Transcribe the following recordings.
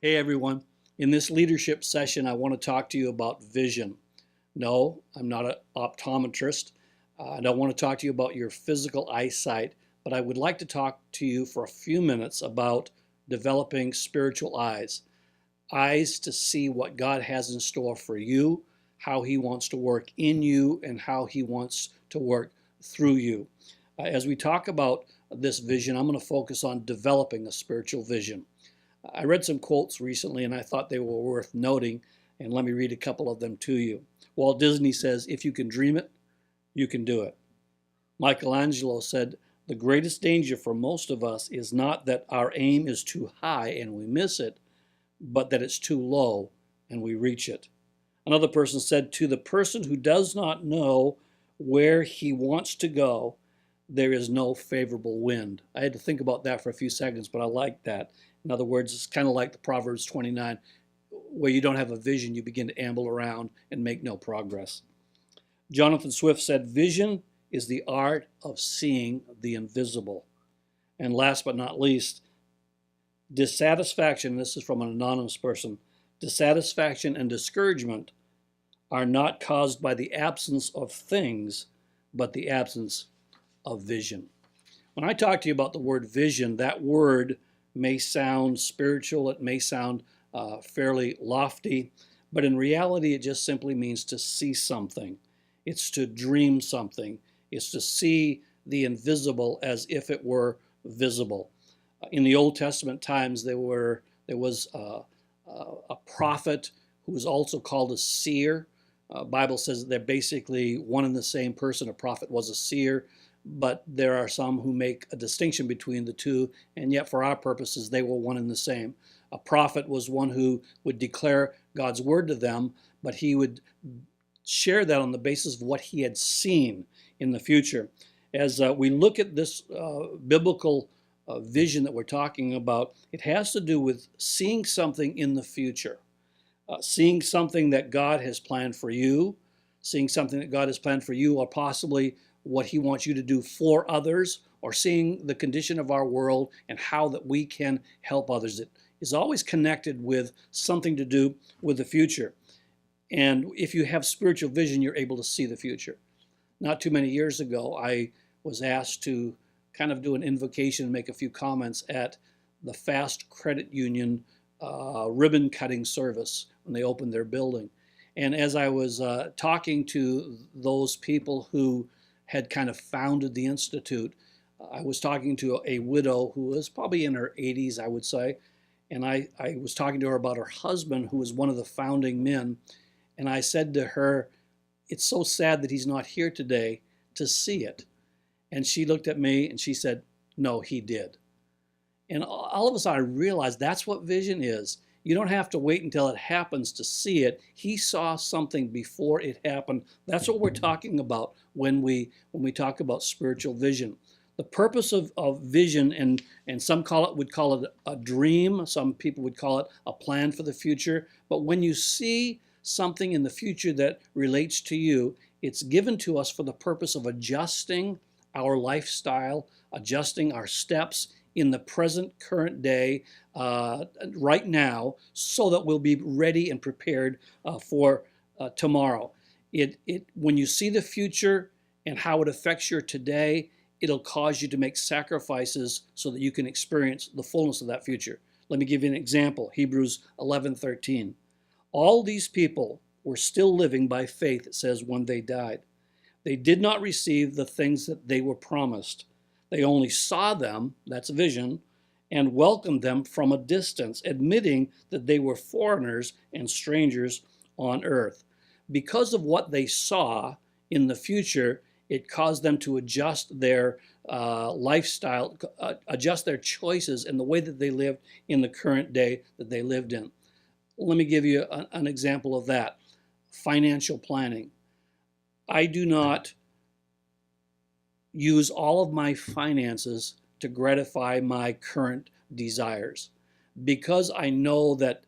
Hey everyone, in this leadership session, I want to talk to you about vision. No, I'm not an optometrist. I don't want to talk to you about your physical eyesight, but I would like to talk to you for a few minutes about developing spiritual eyes. Eyes to see what God has in store for you, how He wants to work in you, and how He wants to work through you. As we talk about this vision, I'm going to focus on developing a spiritual vision. I read some quotes recently and I thought they were worth noting, and let me read a couple of them to you. Walt Disney says, "If you can dream it, you can do it." Michelangelo said, "The greatest danger for most of us is not that our aim is too high and we miss it, but that it's too low and we reach it." Another person said, "To the person who does not know where he wants to go, there is no favorable wind." I had to think about that for a few seconds, but I like that. In other words, it's kind of like the Proverbs 29, where you don't have a vision, you begin to amble around and make no progress. Jonathan Swift said, "Vision is the art of seeing the invisible." And last but not least, dissatisfaction, this is from an anonymous person, dissatisfaction and discouragement are not caused by the absence of things, but the absence of vision. When I talk to you about the word vision, that word may sound spiritual, it may sound fairly lofty, but in reality, it just simply means to see something. It's to dream something. It's to see the invisible as if it were visible. In the Old Testament times, there was a prophet who was also called a seer. Bible says that they're basically one and the same person. A prophet was a seer, but there are some who make a distinction between the two, and yet for our purposes, they were one and the same. A prophet was one who would declare God's word to them, but he would share that on the basis of what he had seen in the future. As we look at this biblical vision that we're talking about, it has to do with seeing something in the future, seeing something that God has planned for you, seeing something that God has planned for you, or possibly what he wants you to do for others, or seeing the condition of our world and how that we can help others. It is always connected with something to do with the future. And if you have spiritual vision, you're able to see the future. Not too many years ago, I was asked to kind of do an invocation and make a few comments at the Fast Credit Union ribbon cutting service when they opened their building. And as I was talking to those people who had kind of founded the Institute, I was talking to a widow who was probably in her 80s, I would say. And I was talking to her about her husband, who was one of the founding men. And I said to her, "It's so sad that he's not here today to see it." And she looked at me and she said, "No, he did." And all of a sudden, I realized that's what vision is. You don't have to wait until it happens to see it. He saw something before it happened. That's what we're talking about when we talk about spiritual vision. The purpose of vision, and some would call it a dream. Some people would call it a plan for the future. But when you see something in the future that relates to you, it's given to us for the purpose of adjusting our lifestyle, adjusting our steps in the present current day, right now, so that we'll be ready and prepared for tomorrow. When you see the future and how it affects your today, it'll cause you to make sacrifices so that you can experience the fullness of that future. Let me give you an example. Hebrews 11:13. All these people were still living by faith, it says, when they died. They did not receive the things that they were promised. They only saw them, that's a vision, and welcomed them from a distance, admitting that they were foreigners and strangers on earth. Because of what they saw in the future, it caused them to adjust their lifestyle, adjust their choices and the way that they lived in the current day that they lived in. Let me give you an example of that. Financial planning. I do not use all of my finances to gratify my current desires, because I know that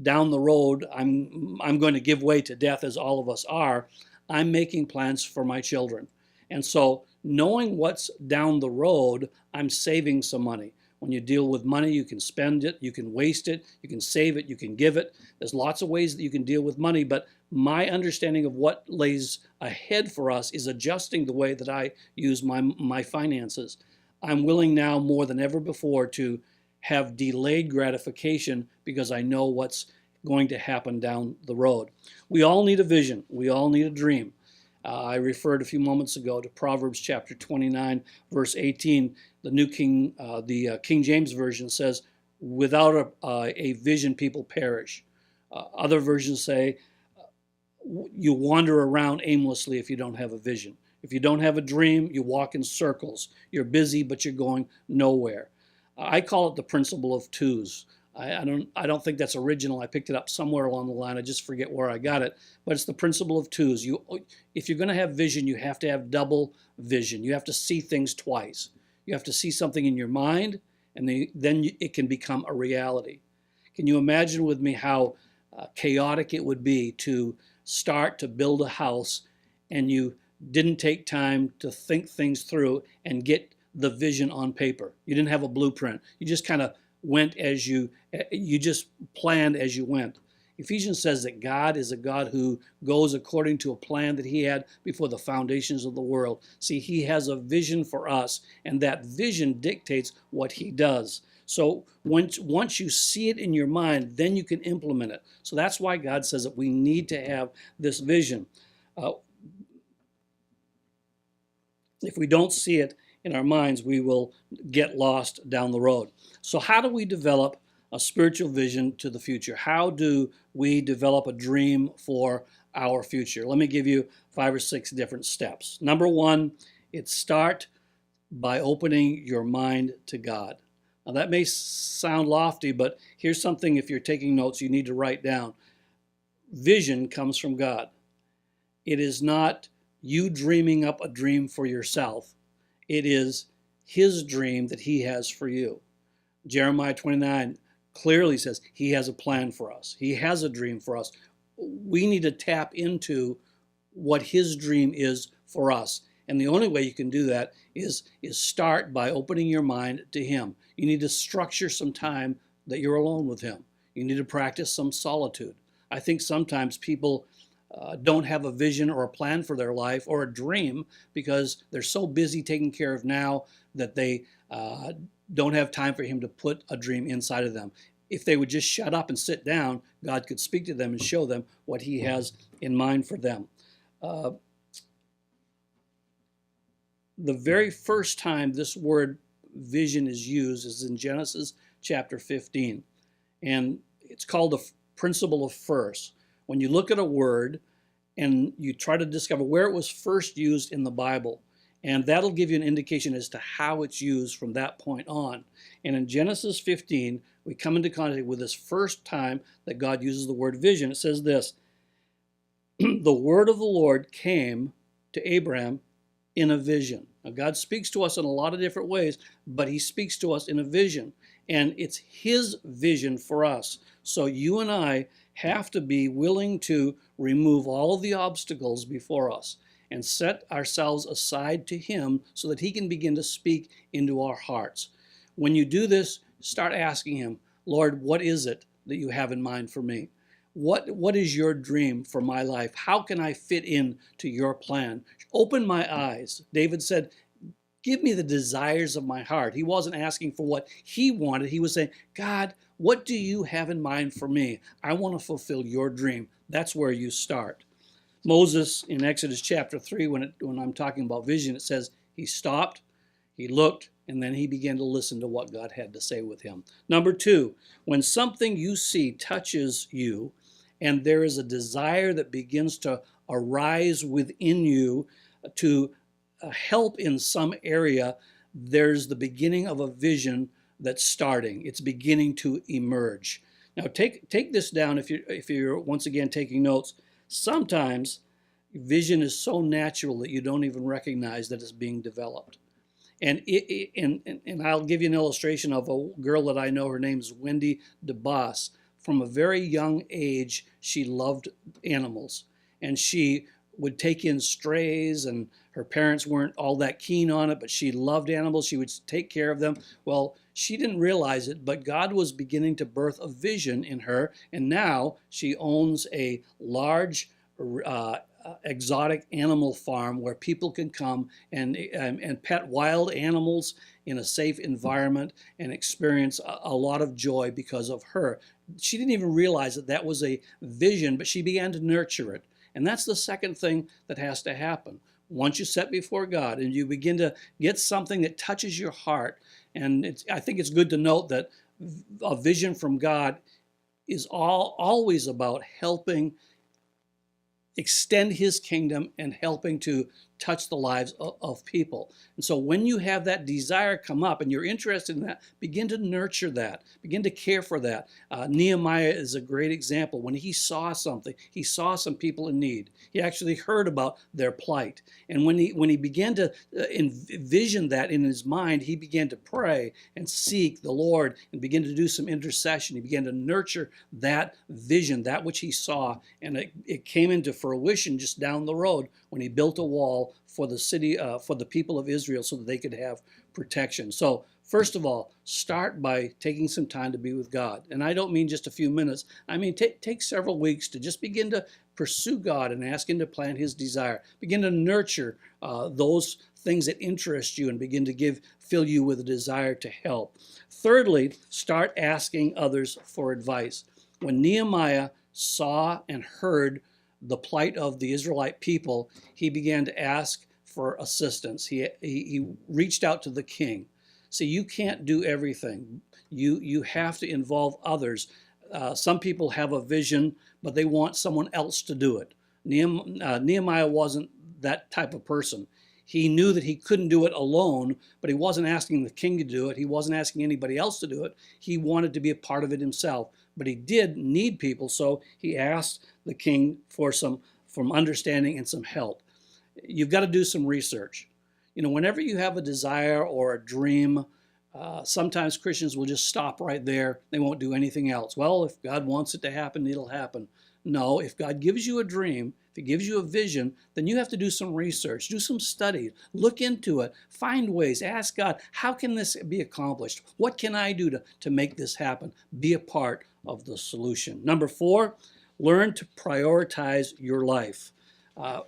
down the road I'm going to give way to death, as all of us are. I'm making plans for my children. And so knowing what's down the road, I'm saving some money. When you deal with money, you can spend it, you can waste it, you can save it, you can give it. There's lots of ways that you can deal with money, but my understanding of what lays ahead for us is adjusting the way that I use my finances. I'm willing now more than ever before to have delayed gratification because I know what's going to happen down the road. We all need a vision. We all need a dream. I referred a few moments ago to Proverbs chapter 29, verse 18. The King James Version says, without a vision, people perish. Other versions say, you wander around aimlessly if you don't have a vision. If you don't have a dream, you walk in circles. You're busy, but you're going nowhere. I call it the principle of twos. I don't think that's original. I picked it up somewhere along the line. I just forget where I got it. But it's the principle of twos. If you're going to have vision, you have to have double vision. You have to see things twice. You have to see something in your mind, and then it can become a reality. Can you imagine with me how chaotic it would be to start to build a house and you didn't take time to think things through and get the vision on paper? You didn't have a blueprint. You just kind of went as you just planned as you went. Ephesians says that God is a God who goes according to a plan that he had before the foundations of the world. See, he has a vision for us, and that vision dictates what he does. So once you see it in your mind, then you can implement it. So that's why God says that we need to have this vision. If we don't see it in our minds, we will get lost down the road. So how do we develop a spiritual vision to the future? How do we develop a dream for our future? Let me give you 5 or 6 different steps. Number 1, it's start by opening your mind to God. Now that may sound lofty, but here's something, if you're taking notes, you need to write down. Vision comes from God. It is not you dreaming up a dream for yourself. It is his dream that he has for you. Jeremiah 29 clearly says he has a plan for us. He has a dream for us. We need to tap into what his dream is for us. And the only way you can do that is start by opening your mind to him. You need to structure some time that you're alone with him. You need to practice some solitude. I think sometimes people don't have a vision or a plan for their life or a dream because they're so busy taking care of now that they don't have time for him to put a dream inside of them. If they would just shut up and sit down, God could speak to them and show them what he has in mind for them. The very first time this word vision is used is in Genesis chapter 15. And it's called the principle of first. When you look at a word and you try to discover where it was first used in the Bible, and that'll give you an indication as to how it's used from that point on. And in Genesis 15, we come into contact with this first time that God uses the word vision. It says this, the word of the Lord came to Abraham in a vision. Now, God speaks to us in a lot of different ways, but he speaks to us in a vision. And it's his vision for us. So you and I have to be willing to remove all of the obstacles before us and set ourselves aside to him so that he can begin to speak into our hearts. When you do this, start asking him, Lord, what is it that you have in mind for me? What is your dream for my life? How can I fit in to your plan? Open my eyes. David said, give me the desires of my heart. He wasn't asking for what he wanted. He was saying, God, what do you have in mind for me? I want to fulfill your dream. That's where you start. Moses in Exodus chapter 3, when I'm talking about vision, it says he stopped, he looked, and then he began to listen to what God had to say with him. Number 2, when something you see touches you and there is a desire that begins to arise within you to help in some area, there's the beginning of a vision that's starting. It's beginning to emerge. Now take this down if you're once again taking notes. Sometimes vision is so natural that you don't even recognize that it's being developed. And I'll give you an illustration of a girl that I know. Her name is Wendy DeBoss. From a very young age, she loved animals. And she would take in strays, and her parents weren't all that keen on it, but she loved animals. She would take care of them. Well, She didn't realize it, but God was beginning to birth a vision in her, and now she owns a large exotic animal farm where people can come and pet wild animals in a safe environment and experience a lot of joy because of her. She didn't even realize that that was a vision, but she began to nurture it. And that's the second thing that has to happen. Once you set before God and you begin to get something that touches your heart, and I think it's good to note that a vision from God is always about helping extend his kingdom and helping to touch the lives of people. And so when you have that desire come up and you're interested in that, begin to nurture that, begin to care for that. Nehemiah is a great example. When he saw something, he saw some people in need. He actually heard about their plight. And when he began to envision that in his mind, he began to pray and seek the Lord and begin to do some intercession. He began to nurture that vision, that which he saw, and it came into fruition just down the road when he built a wall for the city, for the people of Israel, so that they could have protection. So first of all, start by taking some time to be with God. And I don't mean just a few minutes. I mean, take several weeks to just begin to pursue God and ask him to plant his desire. Begin to nurture those things that interest you and begin to fill you with a desire to help. Thirdly, start asking others for advice. When Nehemiah saw and heard the plight of the Israelite people, he began to ask for assistance. He reached out to the king. See, you can't do everything. You have to involve others. Some people have a vision, but they want someone else to do it. Nehemiah wasn't that type of person. He knew that he couldn't do it alone, but he wasn't asking the king to do it. He wasn't asking anybody else to do it. He wanted to be a part of it himself. But he did need people, so he asked the king for some understanding and some help. You've got to do some research. You know, whenever you have a desire or a dream, sometimes Christians will just stop right there. They won't do anything else. Well, if God wants it to happen, it'll happen. No, if God gives you a dream, if he gives you a vision, then you have to do some research, do some study, look into it, find ways, ask God, how can this be accomplished? What can I do to make this happen? Be a part of the solution. Number 4, learn to prioritize your life.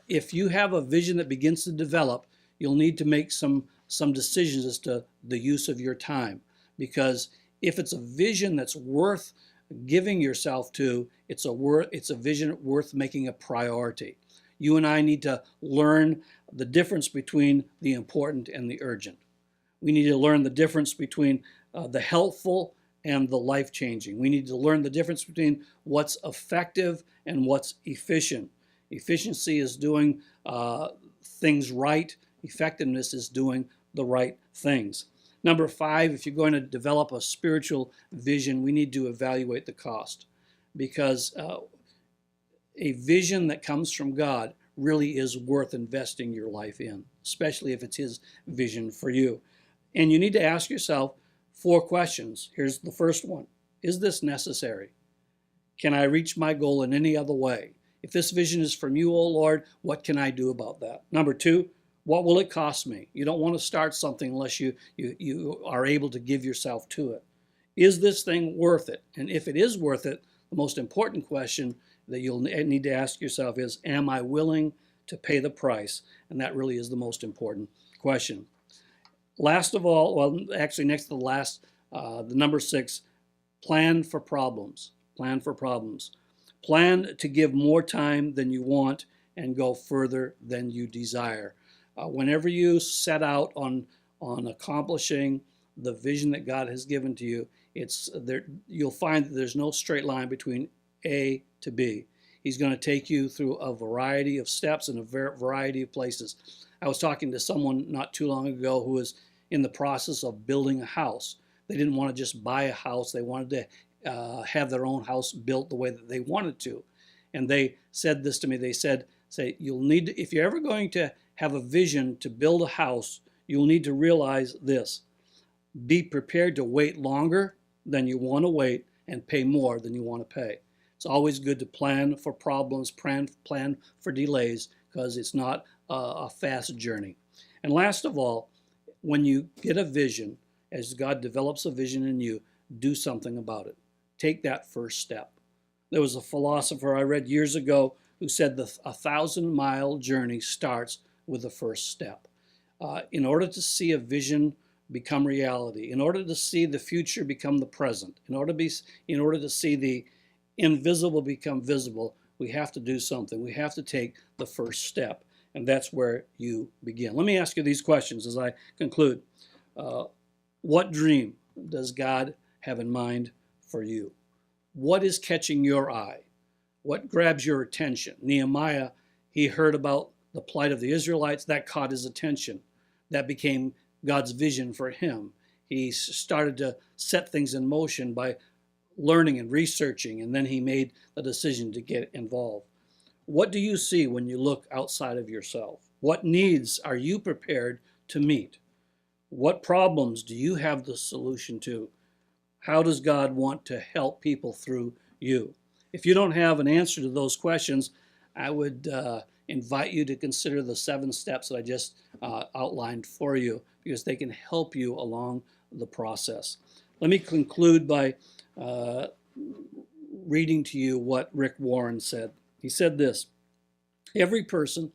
If you have a vision that begins to develop, you'll need to make some decisions as to the use of your time. Because if it's a vision that's worth giving yourself to, it's a vision worth making a priority. You and I need to learn the difference between the important and the urgent. We need to learn the difference between the helpful and the life-changing. We need to learn the difference between what's effective and what's efficient. Efficiency is doing things right. Effectiveness is doing the right things. Number 5, if you're going to develop a spiritual vision, we need to evaluate the cost, because a vision that comes from God really is worth investing your life in, especially if it's his vision for you. And you need to ask yourself 4 questions. Here's the first one. Is this necessary? Can I reach my goal in any other way? If this vision is from you, O Lord, what can I do about that? Number 2, what will it cost me? You don't want to start something unless you are able to give yourself to it. Is this thing worth it? And if it is worth it, the most important question that you'll need to ask yourself is, am I willing to pay the price? And that really is the most important question. Last of all, well, actually next to the last, the number 6, plan for problems. Plan for problems. Plan to give more time than you want and go further than you desire. Whenever you set out on accomplishing the vision that God has given to you, you'll find that there's no straight line between A to B. He's going to take you through a variety of steps and a variety of places. I was talking to someone not too long ago who was in the process of building a house. They didn't want to just buy a house. They wanted to have their own house built the way that they wanted to. And they said this to me. They said, you'll need to, if you're ever going to have a vision to build a house, you'll need to realize this. Be prepared to wait longer than you want to wait and pay more than you want to pay. It's always good to plan for problems, plan for delays, because it's not a fast journey. And last of all, when you get a vision as God develops a vision in you, do something about it. Take that first step. There was a philosopher I read years ago who said the 1,000-mile journey starts with the first step. In order to see a vision become reality, in order to see the future become the present, in order to see the invisible become visible, we have to do something. We have to take the first step, and that's where you begin. Let me ask you these questions as I conclude. What dream does God have in mind for you? What is catching your eye? What grabs your attention? Nehemiah, he heard about the plight of the Israelites. That caught his attention. That became God's vision for him. He started to set things in motion by learning and researching, and then he made the decision to get involved. What do you see when you look outside of yourself? What needs are you prepared to meet? What problems do you have the solution to? How does God want to help people through you? If you don't have an answer to those questions, I would invite you to consider the 7 steps that I just outlined for you, because they can help you along the process. Let me conclude by reading to you what Rick Warren said. He said this: every person,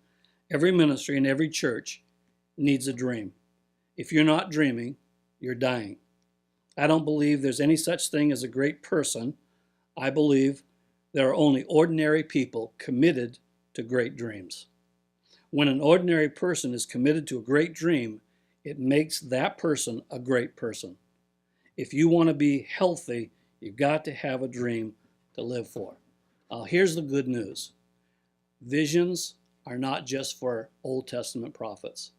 every ministry, and every church needs a dream. If you're not dreaming, you're dying. I don't believe there's any such thing as a great person. I believe there are only ordinary people committed to great dreams. When an ordinary person is committed to a great dream, it makes that person a great person. If you want to be healthy, you've got to have a dream to live for. Here's the good news. Visions are not just for Old Testament prophets.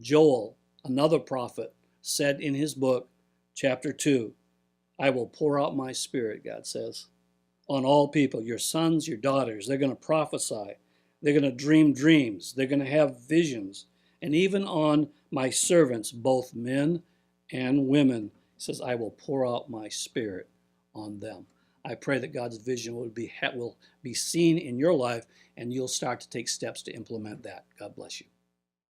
Joel, another prophet, said in his book, chapter 2, I will pour out my spirit, God says, on all people, your sons, your daughters. They're going to prophesy. They're going to dream dreams. They're going to have visions. And even on my servants, both men and women, he says, I will pour out my spirit on them. I pray that God's vision will be seen in your life, and you'll start to take steps to implement that. God bless you.